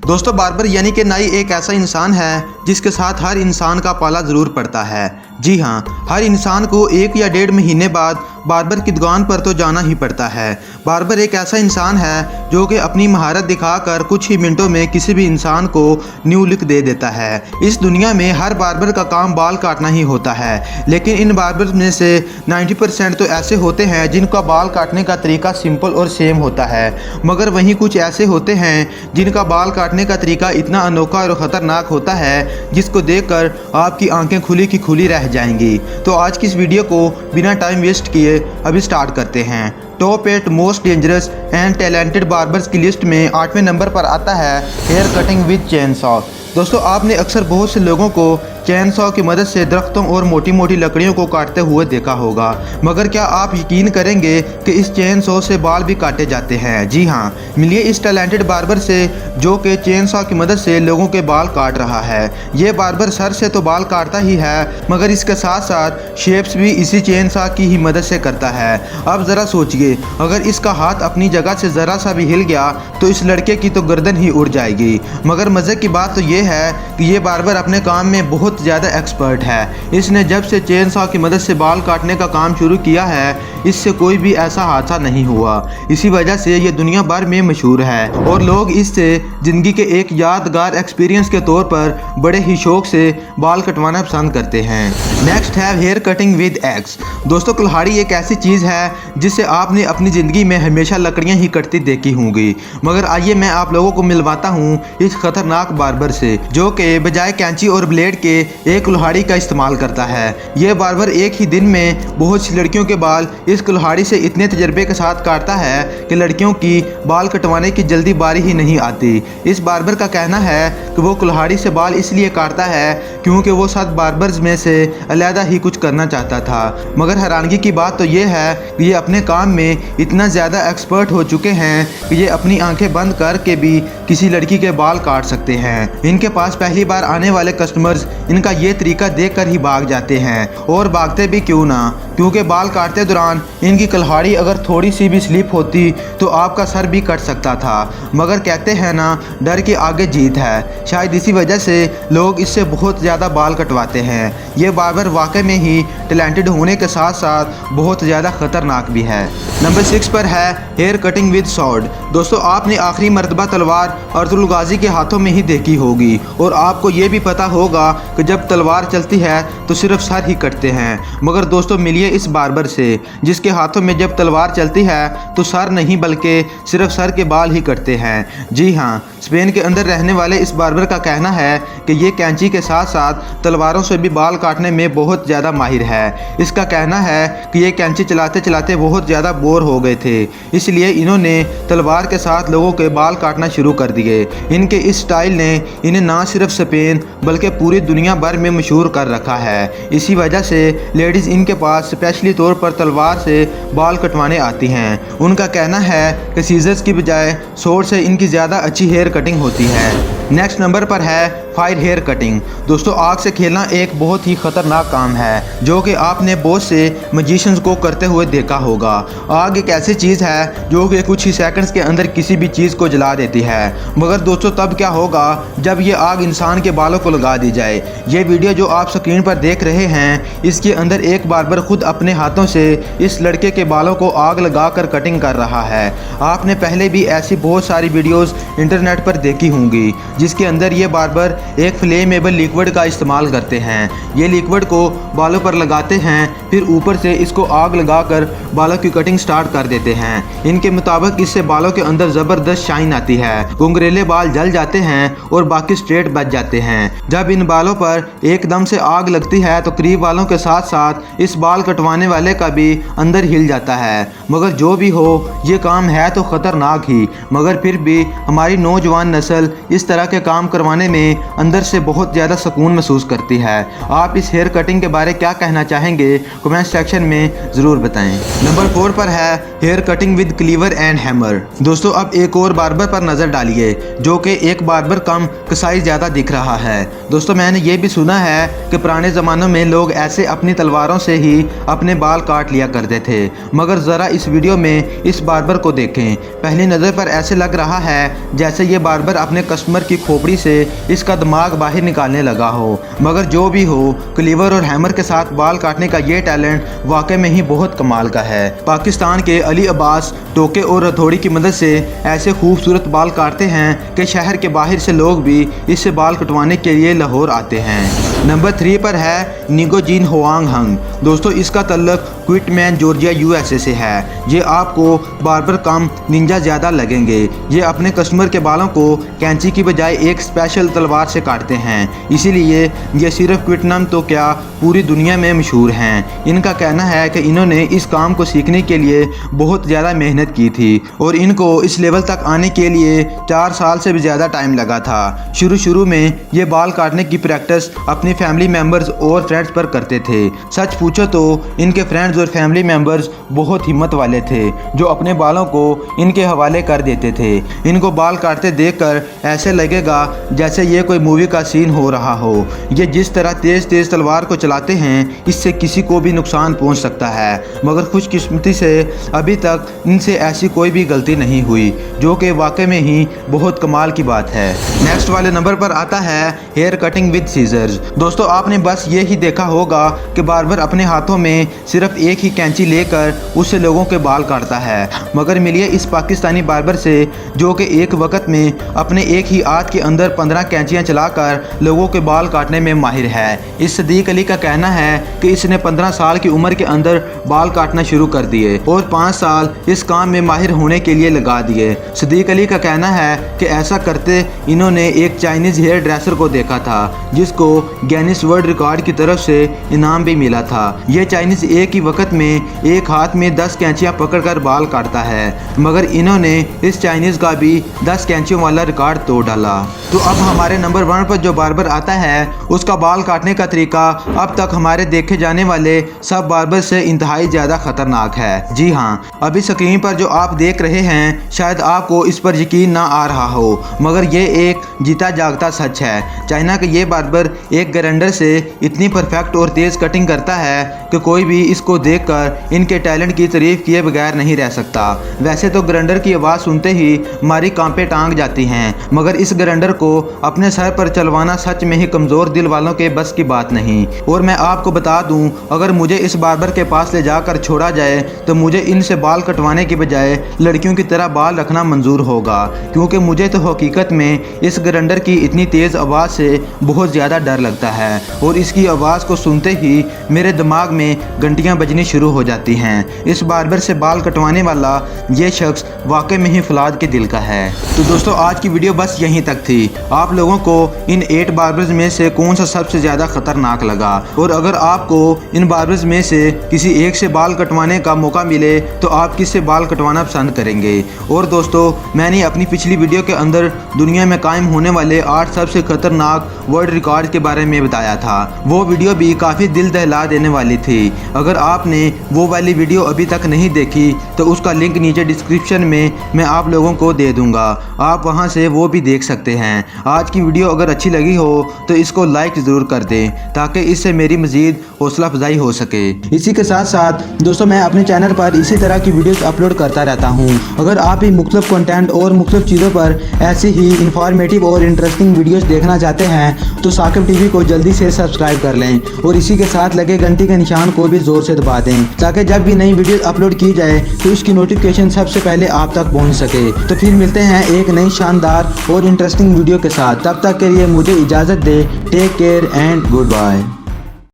दोस्तों बार्बर यानी कि नाई एक ऐसा इंसान है जिसके साथ हर इंसान का पाला ज़रूर पड़ता है। जी हाँ, हर इंसान को 1 या 1.5 महीने बाद बार्बर की दुकान पर तो जाना ही पड़ता है। बार्बर एक ऐसा इंसान है जो कि अपनी महारत दिखाकर कुछ ही मिनटों में किसी भी इंसान को न्यू लुक दे देता है। इस दुनिया में हर बार्बर का काम बाल काटना ही होता है, लेकिन इन बार्बर में से 90% तो ऐसे होते हैं जिनका बाल काटने का तरीका सिंपल और सेम होता है, मगर वहीं कुछ ऐसे होते हैं जिनका बाल काटने का तरीका इतना अनोखा और ख़तरनाक होता है जिसको देखकर आपकी आंखें खुली की खुली रह जाएंगी। तो आज की इस वीडियो को बिना टाइम वेस्ट किए अभी स्टार्ट करते हैं। Top 8 most dangerous and talented barbers की लिस्ट में 8वें नंबर पर आता है hair cutting with chain saw. दोस्तों आपने अक्सर बहुत से लोगों को चेन सॉ की मदद से दरख्तों और मोटी मोटी लकड़ियों को काटते हुए देखा होगा, मगर क्या आप यकीन करेंगे कि इस चेन सॉ से बाल भी काटे जाते हैं। जी हाँ, मिलिए इस टैलेंटेड बार्बर से जो कि चेन सॉ की मदद से लोगों के बाल काट रहा है। ये बार्बर सर से तो बाल काटता ही है, मगर इसके साथ साथ शेप्स भी इसी चेन सॉ की ही मदद से करता है। अब ज़रा सोचिए, अगर इसका हाथ अपनी जगह से ज़रा सा भी हिल गया तो इस लड़के की तो गर्दन ही उड़ जाएगी। मगर मज़े की बात तो ये है कि ये बार्बर अपने काम में बहुत ज़्यादा एक्सपर्ट है। इसने जब से चेन सॉ की मदद से बाल काटने का काम शुरू किया है, इससे कोई भी ऐसा हादसा नहीं हुआ। इसी वजह से ये दुनिया भर में मशहूर है और लोग इससे ज़िंदगी के एक यादगार एक्सपीरियंस के तौर पर बड़े ही शौक से बाल कटवाना पसंद करते हैं। नेक्स्ट है हेयर कटिंग विद एक्स। दोस्तों कुल्हाड़ी एक ऐसी चीज़ है जिससे आपने अपनी ज़िंदगी में हमेशा लकड़ियाँ ही कटती देखी होंगी, मगर आइए मैं आप लोगों को मिलवाता हूँ इस खतरनाक बार्बर से जो कि बजाय कैंची और ब्लेड के एक कुल्हाड़ी का इस्तेमाल करता है। यह बार्बर एक ही दिन में बहुत सी लड़कियों के बाल इस कुल्हाड़ी से इतने तजर्बे के साथ काटता है कि लड़कियों की बाल कटवाने की जल्दी बारी ही नहीं आती। इस बार्बर का कहना है कि वो कुल्हाड़ी से बाल इसलिए काटता है क्योंकि वो 7 बार्बर्स में से अलहदा ही कुछ करना चाहता था। मगर हैरानगी की बात तो ये है कि ये अपने काम में इतना ज़्यादा एक्सपर्ट हो चुके हैं कि ये अपनी आंखें बंद करके भी किसी लड़की के बाल काट सकते हैं। इनके पास पहली बार आने वाले कस्टमर्स इनका ये तरीका देखकर ही भाग जाते हैं, और भागते भी क्यों ना, क्योंकि बाल काटते दौरान इनकी कुल्हाड़ी अगर थोड़ी सी भी स्लिप होती तो आपका सर भी कट सकता था। मगर कहते हैं ना, डर के आगे जीत है। शायद इसी वजह से लोग इससे बहुत ज़्यादा बाल कटवाते हैं। ये बार्बर वाकई में ही टैलेंटेड होने के साथ साथ बहुत ज़्यादा ख़तरनाक भी है। नंबर 6 पर है हेयर कटिंग विद सॉर्ड। दोस्तों आपने आखिरी मरतबा तलवार अर्तुगरुल गाजी के हाथों में ही देखी होगी, और आपको ये भी पता होगा कि जब तलवार चलती है तो सिर्फ सर ही कटते हैं। मगर दोस्तों मिलिए इस बार्बर से जिसके हाथों में जब तलवार चलती है तो सर नहीं बल्कि सिर्फ सर के बाल ही कटते हैं। जी हाँ, स्पेन के अंदर रहने वाले इस बार्बर का कहना है कि ये कैंची के साथ साथ तलवारों से भी बाल काटने में बहुत ज़्यादा माहिर है। इसका कहना है कि ये कैंची चलाते चलाते बहुत ज़्यादा बोर हो गए थे, इसलिए इन्होंने तलवार के साथ लोगों के बाल काटना शुरू कर दिए। इनके इस स्टाइल ने इन्हें ना सिर्फ स्पेन बल्कि पूरी दुनिया भर में मशहूर कर रखा है। इसी वजह से लेडीज़ इनके पास स्पेशली तौर पर तलवार से बाल कटवाने आती हैं। उनका कहना है कि सीजर्स की बजाय सोर्ड से इनकी ज़्यादा अच्छी हेयर कटिंग होती है। नेक्स्ट नंबर पर है फायर हेयर कटिंग। दोस्तों आग से खेलना एक बहुत ही ख़तरनाक काम है जो कि आपने बहुत से मजिशियंस को करते हुए देखा होगा। आग एक ऐसी चीज़ है जो कि कुछ ही सेकंड्स के अंदर किसी भी चीज़ को जला देती है, मगर दोस्तों तब क्या होगा जब ये आग इंसान के बालों को लगा दी जाए। ये वीडियो जो आप स्क्रीन पर देख रहे हैं, इसके अंदर एक बार्बर खुद अपने हाथों से इस लड़के के बालों को आग लगाकर कटिंग कर रहा है। आपने पहले भी ऐसी बहुत सारी वीडियोज़ इंटरनेट पर देखी होंगी जिसके अंदर ये बार्बर एक फ्लेमेबल लिक्विड का इस्तेमाल करते हैं। ये लिक्विड को बालों पर लगाते हैं, फिर ऊपर से इसको आग लगाकर बालों की कटिंग स्टार्ट कर देते हैं। इनके मुताबिक इससे बालों के अंदर ज़बरदस्त शाइन आती है, घुंघरेले बाल जल जाते हैं और बाकी स्ट्रेट बच जाते हैं। जब इन बालों पर एकदम से आग लगती है तो करीब वालों के साथ साथ इस बाल कटवाने वाले का भी अंदर हिल जाता है। मगर जो भी हो, ये काम है तो ख़तरनाक ही, मगर फिर भी हमारी नौजवान नस्ल इस तरह के काम करवाने में अंदर से बहुत ज़्यादा सुकून महसूस करती है। आप इस हेयर कटिंग के बारे क्या कहना चाहेंगे कमेंट सेक्शन में ज़रूर बताएं। नंबर 4 पर है hair cutting with cleaver and hammer. दोस्तों अब एक और बार्बर पर नज़र डालिए जो कि एक बार्बर कम कसाई ज़्यादा दिख रहा है। दोस्तों मैंने ये भी सुना है कि पुराने ज़मानों में लोग ऐसे अपनी तलवारों से ही अपने बाल काट लिया करते थे, मगर ज़रा इस वीडियो में इस बार्बर को देखें। पहली नज़र पर ऐसे लग रहा है जैसे ये बार्बर अपने कस्टमर की खोपड़ी से इसका दिमाग बाहर निकालने लगा हो, मगर जो भी हो क्लीवर और हैमर के साथ बाल काटने का ये टैलेंट वाकई में ही बहुत कमाल का है। पाकिस्तान के अली अब्बास टोके और हथौड़ी की मदद से ऐसे खूबसूरत बाल काटते हैं कि शहर के बाहर से लोग भी इससे बाल कटवाने के लिए लाहौर आते हैं। नंबर 3 पर है निगो जिन होआंग हंग। दोस्तों इसका तल्लक क्विटमैन जॉर्जिया USA से है। ये आपको बार्बर कम निंजा ज़्यादा लगेंगे। ये अपने कस्टमर के बालों को कैंची की बजाय एक स्पेशल तलवार से काटते हैं, इसीलिए ये सिर्फ क्विटनम तो क्या पूरी दुनिया में मशहूर हैं। इनका कहना है कि इन्होंने इस काम को सीखने के लिए बहुत ज़्यादा मेहनत की थी और इनको इस लेवल तक आने के लिए 4 साल से भी ज़्यादा टाइम लगा था। शुरू में ये बाल काटने की प्रैक्टिस अपनी फैमिली मेम्बर्स और फ्रेंड्स पर करते थे। सच पूछो तो इनके फ्रेंड्स और फैमिली मेम्बर्स बहुत हिम्मत वाले थे जो अपने बालों को इनके हवाले कर देते थे। इनको बाल काटते देखकर ऐसे लगेगा जैसे ये कोई मूवी का सीन हो रहा हो। ये जिस तरह तेज़ तलवार को चलाते हैं इससे किसी को भी नुकसान पहुंच सकता है, मगर खुशकिस्मती से अभी तक इनसे ऐसी कोई भी गलती नहीं हुई, जो कि वाकई में ही बहुत कमाल की बात है। नेक्स्ट वाले नंबर पर आता है हेयर कटिंग विद सीजर्स। दोस्तों आपने बस ये ही देखा होगा कि बार्बर अपने हाथों में सिर्फ एक ही कैंची लेकर उससे लोगों के बाल काटता है, मगर मिलिए इस पाकिस्तानी बार्बर से जो कि एक वक्त में अपने एक ही हाथ के अंदर 15 कैंचियां चलाकर लोगों के बाल काटने में माहिर है। इस सदीक अली का कहना है कि इसने 15 साल की उम्र के अंदर बाल काटना शुरू कर दिए और 5 साल इस काम में माहिर होने के लिए लगा दिए। सदीक अली का कहना है कि ऐसा करते इन्होंने एक चाइनीज़ हेयर ड्रेसर को देखा था जिसको गिनीज वर्ल्ड रिकॉर्ड की तरफ से इनाम भी मिला था। यह चाइनीज़ एक ही वक्त में एक हाथ में 10 कैंचियां पकड़कर बाल काटता है, मगर इन्होंने इस चाइनीज़ का भी 10 कैंचियों वाला रिकॉर्ड तोड़ डाला। तो अब हमारे नंबर 1 पर जो बार्बर आता है उसका बाल काटने का तरीका अब तक हमारे देखे जाने वाले सब बार्बर से इंतहाई ज़्यादा खतरनाक है। जी हाँ, अभी स्क्रीन पर जो आप देख रहे हैं शायद आपको इस पर यकीन ना आ रहा हो, मगर ये एक जीता जागता सच है। चाइना के ये बार्बर एक ग्राइंडर से इतनी परफेक्ट और तेज़ कटिंग करता है कि कोई भी इसको देखकर इनके टैलेंट की तारीफ किए बगैर नहीं रह सकता। वैसे तो ग्राइंडर की आवाज़ सुनते ही हमारी कांपे टांग जाती हैं, मगर इस ग्राइंडर को अपने सर पर चलवाना सच में ही कमज़ोर दिल वालों के बस की बात नहीं। और मैं आपको बता दूं, अगर मुझे इस बार्बर के पास ले जाकर छोड़ा जाए तो मुझे इनसे बाल कटवाने के बजाय लड़कियों की तरह बाल रखना मंजूर होगा, क्योंकि मुझे तो हकीकत में इस ग्राइंडर की इतनी तेज़ आवाज़ से बहुत ज़्यादा डर लगता है और इसकी आवाज़ को सुनते ही मेरे दिमाग में घंटियाँ बजनी शुरू हो जाती हैं। इस बार्बर से बाल कटवाने वाला ये शख्स वाकई में ही फौलाद के दिल का है। तो दोस्तों आज की वीडियो बस यहीं तक थी। आप लोगों को इन 8 बार्बर्स में से कौन सा सबसे ज़्यादा खतरनाक लगा, और अगर आपको इन बार्बर्स में से किसी एक से बाल कटवाने का मौका मिले तो आप किससे बाल कटवाना पसंद करेंगे। और दोस्तों मैंने अपनी पिछली वीडियो के अंदर दुनिया में कायम होने वाले 8 सबसे खतरनाक वर्ल्ड रिकॉर्ड के बारे में बताया था। वो वीडियो भी काफ़ी दिल दहला देने वाली थी। अगर आपने वो वाली वीडियो अभी तक नहीं देखी तो उसका लिंक नीचे डिस्क्रिप्शन में मैं आप लोगों को दे दूंगा, आप वहां से वो भी देख सकते हैं। आज की वीडियो अगर अच्छी लगी हो तो इसको लाइक ज़रूर कर दें ताकि इससे मेरी मज़ीद हौसला अफजाई हो सके। इसी के साथ साथ दोस्तों मैं अपने चैनल पर इसी तरह की वीडियोस अपलोड करता रहता हूं। अगर आप भी मुख्तलिफ कंटेंट और मुख्तलिफ चीज़ों पर ऐसी ही इंफॉर्मेटिव और इंटरेस्टिंग वीडियोस देखना चाहते हैं तो साकिब टीवी को जल्दी से सब्सक्राइब कर लें और इसी के साथ लगे घंटी के निशान को भी ज़ोर से दबा दें ताकि जब भी नई वीडियो अपलोड की जाए तो उसकी नोटिफिकेशन सबसे पहले आप तक पहुंच सके। तो फिर मिलते हैं एक नई शानदार और इंटरेस्टिंग वीडियो के साथ। तब तक के लिए मुझे इजाज़त दे। Take care and good bye.